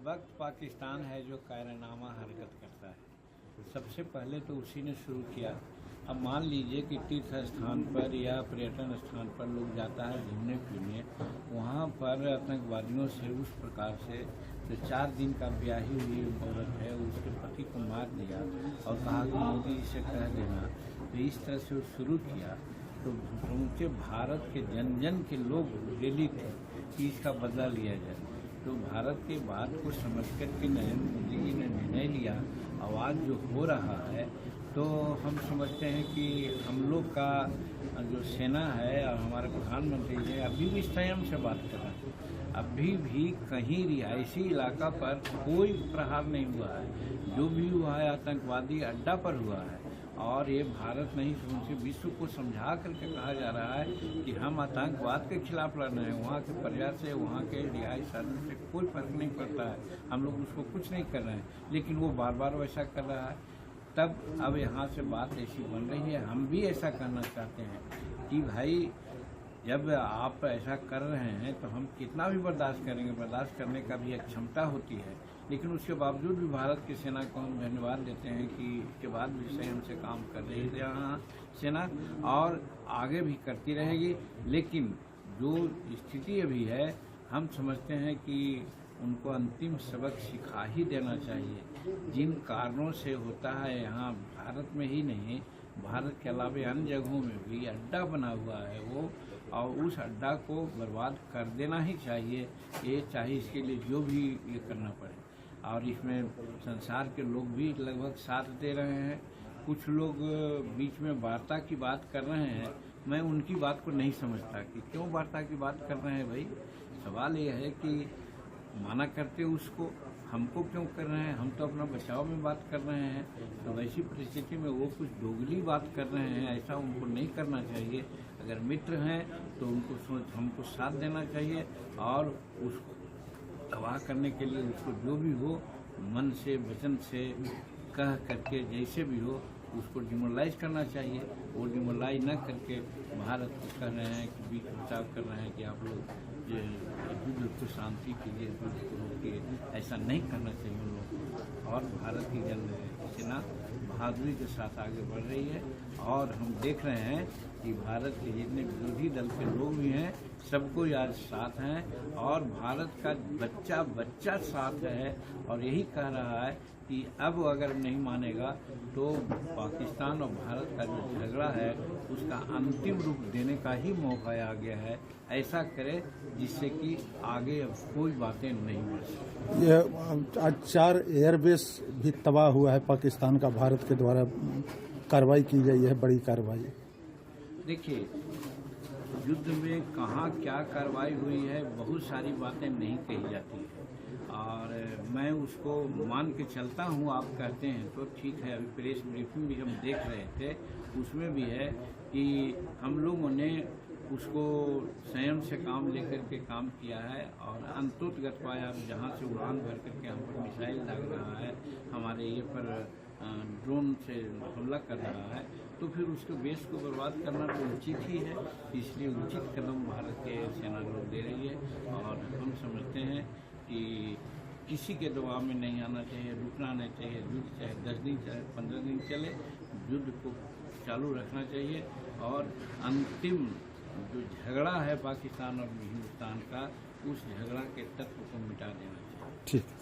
वक्त पाकिस्तान है जो कायरनामा हरकत करता है। सबसे पहले तो उसी ने शुरू किया। अब मान लीजिए कि तीर्थ स्थान पर या पर्यटन स्थान पर लोग जाता है घूमने फिरने, वहाँ पर आतंकवादियों से उस प्रकार से जो 4 दिन का ब्याही हुई औरत है उसके पति को मार दिया और कहा कि मोदी जी से कह देना, तो इस तरह से वो शुरू किया। तो समूचे भारत के जन जन के लोग रेली थे कि इसका बदला लिया जाए। तो भारत के बात को समझ कर के नरेंद्र मोदी जी ने निर्णय लिया। आवाज़ जो हो रहा है तो हम समझते हैं कि हम लोग का जो सेना है और हमारे प्रधानमंत्री जी अभी भी संयम से बात कर रहे हैं। अभी भी कहीं रिहायशी इलाका पर कोई प्रहार नहीं हुआ है। जो भी हुआ है आतंकवादी अड्डा पर हुआ है और ये भारत नहीं उनसे विश्व को समझा करके कहा जा रहा है कि हम आतंकवाद के खिलाफ लड़ रहे हैं। वहाँ के प्रजा से, वहाँ के रिहायश आदमी से कोई फर्क नहीं पड़ता है, हम लोग उसको कुछ नहीं कर रहे हैं, लेकिन वो बार बार वैसा कर रहा है। तब अब यहाँ से बात ऐसी बन रही है, हम भी ऐसा करना चाहते हैं कि भाई जब आप ऐसा कर रहे हैं तो हम कितना भी बर्दाश्त करेंगे, बर्दाश्त करने का भी एक क्षमता होती है। लेकिन उसके बावजूद भी भारत की सेना को हम धन्यवाद देते हैं कि इसके बाद भी संयम से काम कर रही है यहाँ सेना और आगे भी करती रहेगी। लेकिन जो स्थिति अभी है हम समझते हैं कि उनको अंतिम सबक सिखा ही देना चाहिए। जिन कारणों से होता है यहाँ भारत में ही नहीं, भारत के अलावा अन्य जगहों में भी अड्डा बना हुआ है वो, और उस अड्डा को बर्बाद कर देना ही चाहिए। ये चाहे इसके लिए जो भी ये करना पड़े। और इसमें संसार के लोग भी लगभग साथ दे रहे हैं। कुछ लोग बीच में वार्ता की बात कर रहे हैं, मैं उनकी बात को नहीं समझता कि क्यों वार्ता की बात कर रहे हैं। भाई सवाल ये है कि माना करते उसको, हमको क्यों कर रहे हैं? हम तो अपना बचाव में बात कर रहे हैं। तो वैसी परिस्थिति में वो कुछ दोगली बात कर रहे हैं, ऐसा उनको नहीं करना चाहिए। अगर मित्र हैं तो उनको हमको साथ देना चाहिए और उसको तबाह करने के लिए उसको जो भी हो मन से वचन से कह करके जैसे भी हो उसको डिमोरलाइज करना चाहिए। वो डिमोरलाइज न करके भारत को कह रहे हैं कि बीच बचाव कर रहे हैं कि आप लोग युद्ध को शांति के लिए युद्ध को रोकिए, ऐसा नहीं करना चाहिए उन लोगों को। और भारत की जन सेना बहादुरी के साथ आगे बढ़ रही है और हम देख रहे हैं कि भारत के जितने विरोधी दल के लोग भी हैं सबको आज साथ हैं और भारत का बच्चा बच्चा साथ है और यही कह रहा है कि अब अगर नहीं मानेगा तो पाकिस्तान और भारत का जो झगड़ा है उसका अंतिम रूप देने का ही मौका आ गया है। ऐसा करे जिससे कि आगे अब कोई बातें नहीं बढ़ सकें। ये आज 4 एयरबेस भी तबाह हुआ है पाकिस्तान का, भारत के द्वारा कार्रवाई की गई है, बड़ी कार्रवाई। देखिए युद्ध में कहाँ क्या कार्रवाई हुई है बहुत सारी बातें नहीं कही जाती है और मैं उसको मान के चलता हूँ। आप कहते हैं तो ठीक है। अभी प्रेस ब्रीफिंग भी हम देख रहे थे, उसमें भी है कि हम लोगों ने उसको संयम से काम लेकर के काम किया है और अंततोगत पाया। जहाँ से उड़ान भर करके हम पर मिसाइल दाग रहा है, हमारे ये पर ड्रोन से हमला कर रहा है, तो फिर उसके बेस को बर्बाद करना तो उचित ही है। इसलिए उचित कदम भारत के सेना लोग दे रही है और हम समझते हैं कि किसी के दबाव में नहीं आना चाहिए, रुकना नहीं चाहिए। युद्ध चाहे 10 दिन चाहे 15 दिन चले, युद्ध को चालू रखना चाहिए और अंतिम जो झगड़ा है पाकिस्तान और हिंदुस्तान का, उस झगड़ा के तत्व को मिटा देना चाहिए। ठीक।